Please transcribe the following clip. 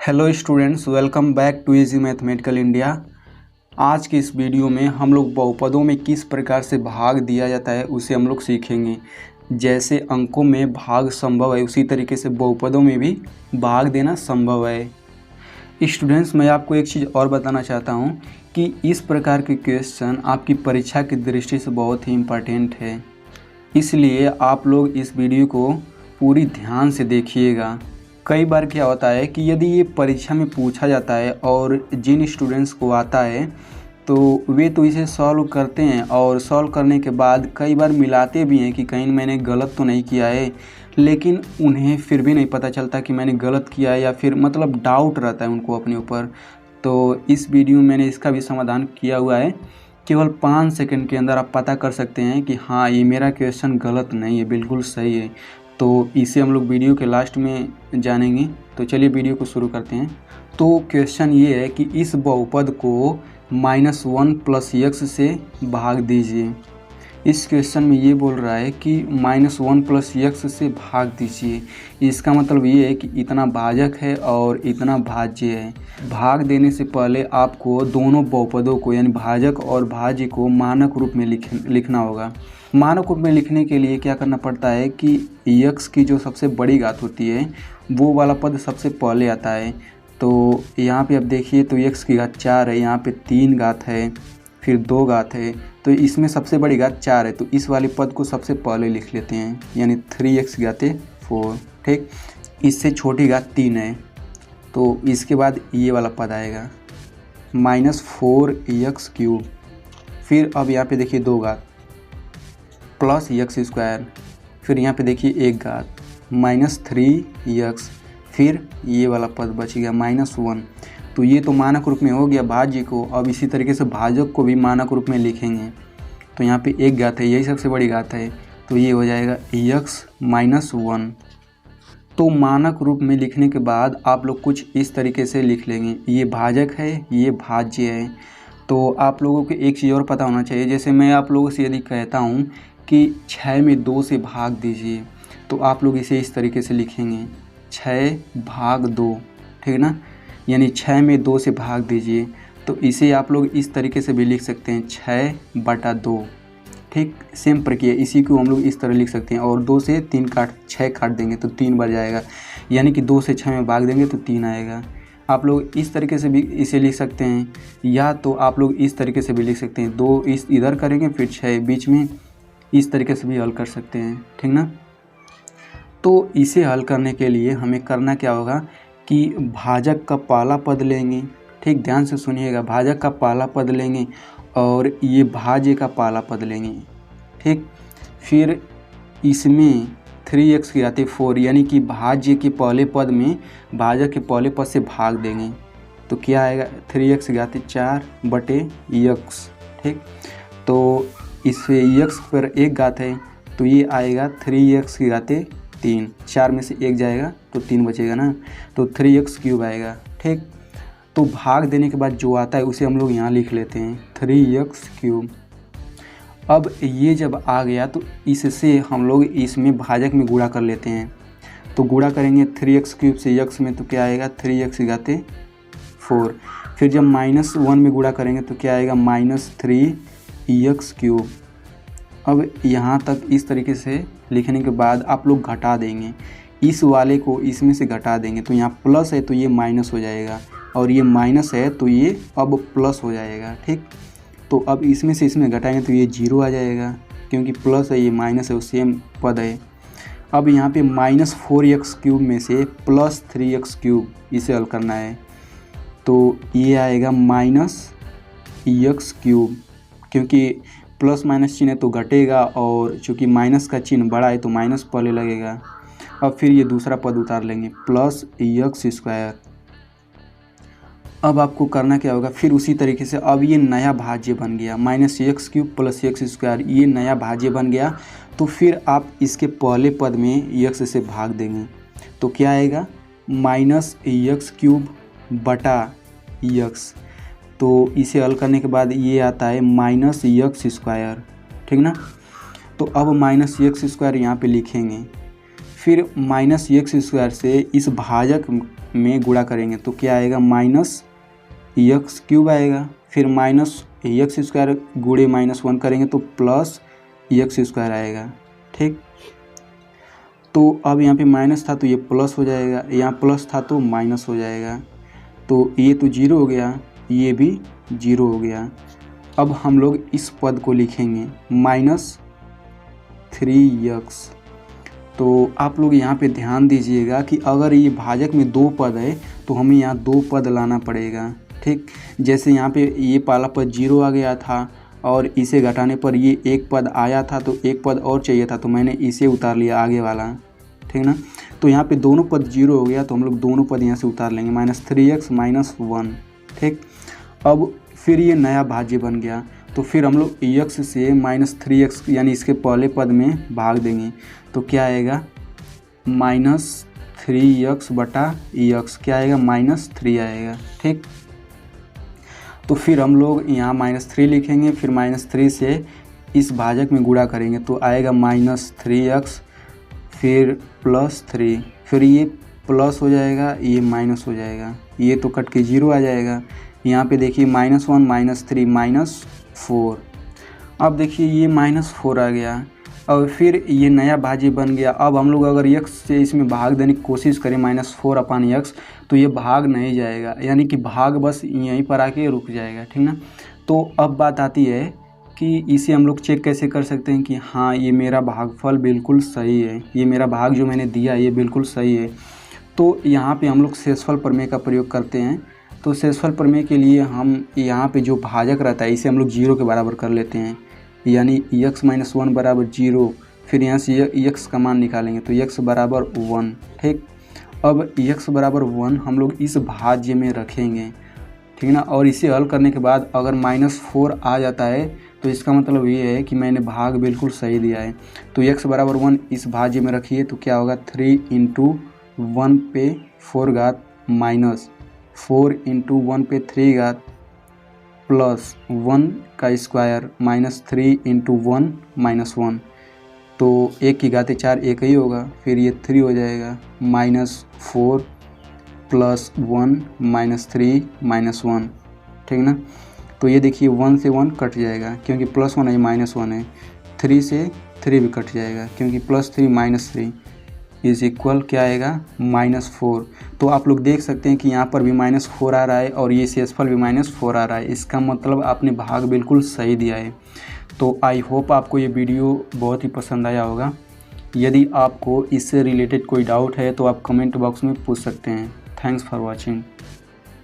Hello students, welcome back to easy mathematical India. आज की इस वीडियो में हम लोग बहुपदों में किस प्रकार से भाग दिया जाता है उसे हम लोग सीखेंगे। जैसे अंकों में भाग संभव है उसी तरीके से बहुपदों में भी भाग देना संभव है। स्टूडेंट्स, मैं आपको एक चीज़ और बताना चाहता हूँ कि इस प्रकार के क्वेश्चन आपकी परीक्षा की दृष्टि से बहुत ही इम्पोर्टेंट है, इसलिए आप लोग इस वीडियो को पूरी ध्यान से देखिएगा। कई बार क्या होता है कि यदि ये परीक्षा में पूछा जाता है और जिन स्टूडेंट्स को आता है तो वे तो इसे सॉल्व करते हैं और सॉल्व करने के बाद कई बार मिलाते भी हैं कि कहीं मैंने गलत तो नहीं किया है, लेकिन उन्हें फिर भी नहीं पता चलता कि मैंने गलत किया है या फिर मतलब डाउट रहता है उनको अपने ऊपर। तो इस वीडियो में मैंने इसका भी समाधान किया हुआ है। केवल 5 सेकंड के अंदर आप पता कर सकते हैं कि हाँ, ये मेरा क्वेश्चन गलत नहीं है, बिल्कुल सही है। तो इसे हम लोग वीडियो के लास्ट में जानेंगे। तो चलिए वीडियो को शुरू करते हैं। तो क्वेश्चन ये है कि इस बहुपद को -1 + x से भाग दीजिए। इस क्वेश्चन में ये बोल रहा है कि -1 + x से भाग दीजिए। इसका मतलब ये है कि इतना भाजक है और इतना भाज्य है। भाग देने से पहले आपको दोनों बहुपदों को यानी भाजक और भाज्य को मानक रूप में लिखना होगा। मानक रूप में लिखने के लिए क्या करना पड़ता है कि x की जो सबसे बड़ी घात होती है वो वाला पद सबसे पहले आता है। तो यहाँ पे अब देखिए, तो x की घात 4 है, यहाँ पे 3 घात है, फिर 2 घात है, तो इसमें सबसे बड़ी घात 4 है, तो इस वाले पद को सबसे पहले लिख लेते हैं, यानी 3x घाते 4। ठीक, इससे छोटी घात 3 है, तो इसके बाद ये वाला पद आएगा -4x³। फिर अब यहाँ पे देखिए 2 घात प्लस x², फिर यहाँ पे देखिए 1 घात -3x, फिर ये वाला पद बच गया -1। तो ये तो मानक रूप में हो गया भाज्य को। अब इसी तरीके से भाजक को भी मानक रूप में लिखेंगे। तो यहाँ पे 1 घात है, यही सबसे बड़ी घात है, तो ये हो जाएगा x-1। तो मानक रूप में लिखने के बाद आप लोग कुछ इस तरीके से लिख लेंगे, ये भाजक है, ये भाज्य है। तो आप लोगों को एक चीज़ और पता होना चाहिए, जैसे मैं आप लोगों से यदि कहता हूँ कि 6 में 2 से भाग दीजिए, तो आप लोग इसे इस तरीके से लिखेंगे 6/2, ठीक ना, यानी 6 में 2 से भाग दीजिए। तो इसे आप लोग इस तरीके से भी लिख सकते हैं 6/2। ठीक, सेम प्रक्रिया इसी को हम लोग इस तरह लिख सकते हैं। और 2 से 6 काट देंगे तो 3 बार जाएगा, यानी कि 2 से 6 में भाग देंगे तो 3 आएगा। आप लोग इस तरीके से भी इसे लिख सकते हैं, या तो आप लोग इस तरीके से भी लिख सकते हैं, 2 इस इधर करेंगे फिर 6 बीच में, इस तरीके से भी हल कर सकते हैं, ठीक ना। तो इसे हल करने के लिए हमें करना क्या होगा कि भाजक का पहला पद लेंगे। ठीक, ध्यान से सुनिएगा, भाजक का पहला पद लेंगे और ये भाज्य का पहला पद लेंगे। ठीक, फिर इसमें 3x² 4, यानी कि भाज्य के पहले पद में भाजक के पहले पद से भाग देंगे। तो क्या आएगा 3x/4/x। ठीक, तो इससे x पर 1 घात है, तो ये आएगा 3x3। 4 में से 1 जाएगा तो 3 बचेगा ना, तो 3x³ आएगा। ठीक, तो भाग देने के बाद जो आता है उसे हम लोग यहाँ लिख लेते हैं 3x³। अब ये जब आ गया तो इससे हम लोग इसमें भाजक में गुणा कर लेते हैं। तो गुणा करेंगे 3x³ से x में, तो क्या आएगा 3x4। फिर जब -1 में गुणा करेंगे तो क्या आएगा -3x³। अब यहाँ तक इस तरीके से लिखने के बाद आप लोग घटा देंगे, इस वाले को इसमें से घटा देंगे। तो यहाँ प्लस है तो ये माइनस हो जाएगा, और ये माइनस है तो ये अब प्लस हो जाएगा। ठीक, तो अब इसमें से इसमें घटाएंगे तो ये 0 आ जाएगा, क्योंकि प्लस है ये माइनस है, वो सेम पद है। अब यहाँ पे -4x³ में से +3x³, इसे हल करना है। तो ये आएगा -x³, क्योंकि प्लस माइनस चिन्ह है तो घटेगा, और चूँकि माइनस का चिन्ह बड़ा है तो माइनस पहले लगेगा। अब फिर ये दूसरा पद उतार लेंगे +x²। अब आपको करना क्या होगा, फिर उसी तरीके से अब ये नया भाज्य बन गया, -x³ + x², ये नया भाज्य बन गया। तो फिर आप इसके पहले पद में x से भाग देंगे, तो क्या आएगा -x³/x। तो इसे हल करने के बाद ये आता है -x²। ठीक ना, तो अब -x² यहाँ पे लिखेंगे। फिर -x² से इस भाजक में गुणा करेंगे तो क्या आएगा, माइनस एक्स क्यूब आएगा। फिर माइनस एक्स स्क्वायर गुणे -1 करेंगे तो प्लस एक्स स्क्वायर आएगा। ठीक, तो अब यहाँ पे माइनस था तो ये प्लस हो जाएगा, यहाँ प्लस था तो माइनस हो जाएगा। तो ये तो जीरो हो गया, ये भी जीरो हो गया। अब हम लोग इस पद को लिखेंगे -3x। तो आप लोग यहाँ पे ध्यान दीजिएगा कि अगर ये भाजक में 2 पद है तो हमें यहाँ 2 पद लाना पड़ेगा। ठीक, जैसे यहाँ पे ये पहला पद 0 आ गया था और इसे घटाने पर ये एक पद आया था तो एक पद और चाहिए था तो मैंने इसे उतार लिया आगे वाला। ठीक ना, तो यहाँ पे दोनों पद 0 हो गया तो हम लोग दोनों पद यहाँ से उतार लेंगे, -3x -1। ठीक, अब फिर ये नया भाज्य बन गया तो फिर हम लोग x से -3x यानी इसके पहले पद में भाग देंगे तो क्या आएगा, -3x बटा x क्या आएगा, -3 आएगा। ठीक, तो फिर हम लोग यहाँ -3 लिखेंगे, फिर -3 से इस भाजक में गुणा करेंगे तो आएगा -3x फिर +3, फिर ये प्लस हो जाएगा, ये माइनस हो जाएगा, ये तो कट के 0 आ जाएगा। यहाँ पे देखिए -1 -3 -4। अब देखिए ये -4 आ गया और फिर ये नया भाज्य बन गया। अब हम लोग अगर x से इसमें भाग देने की कोशिश करें -4/x तो ये भाग नहीं जाएगा, यानी कि भाग बस यहीं पर आके रुक जाएगा। ठीक ना, तो अब बात आती है कि इसे हम लोग चेक कैसे कर सकते हैं कि हाँ ये मेरा भागफल बिल्कुल सही है, ये मेरा भाग जो मैंने दिया ये बिल्कुल सही है। तो यहाँ पे हम लोग शेषफल प्रमेय का प्रयोग करते हैं। तो शेषफल प्रमेय के लिए हम यहाँ पे जो भाजक रहता है इसे हम लोग 0 के बराबर कर लेते हैं, यानी x - 1 बराबर 0। फिर यहाँ से x का मान निकालेंगे तो x बराबर 1। ठीक, अब x बराबर 1 हम लोग इस भाज्य में रखेंगे। ठीक ना, और इसे हल करने के बाद अगर -4 आ जाता है तो इसका मतलब ये है कि मैंने भाग बिल्कुल सही दिया है। तो x बराबर 1 इस भाज्य में रखिए तो क्या होगा, 3 × 1 पे 4 घात माइनस 4 × 1 पे 3 घात प्लस 1 का स्क्वायर -3 × 1 -1। तो 1 की घात 4 1 ही होगा, फिर ये 3 हो जाएगा, -4 + 1 -3 -1। ठीक ना, तो ये देखिए 1 से 1 कट जाएगा क्योंकि +1 है -1 है, 3 से 3 भी कट जाएगा क्योंकि +3 -3 इज इक्वल क्या आएगा, -4। तो आप लोग देख सकते हैं कि यहाँ पर भी -4 आ रहा है और ये शेषफल भी -4 आ रहा है। इसका मतलब आपने भाग बिल्कुल सही दिया है। तो आई होप आपको ये वीडियो बहुत ही पसंद आया होगा। यदि आपको इससे रिलेटेड कोई डाउट है तो आप कमेंट बॉक्स में पूछ सकते हैं। Thanks for watching.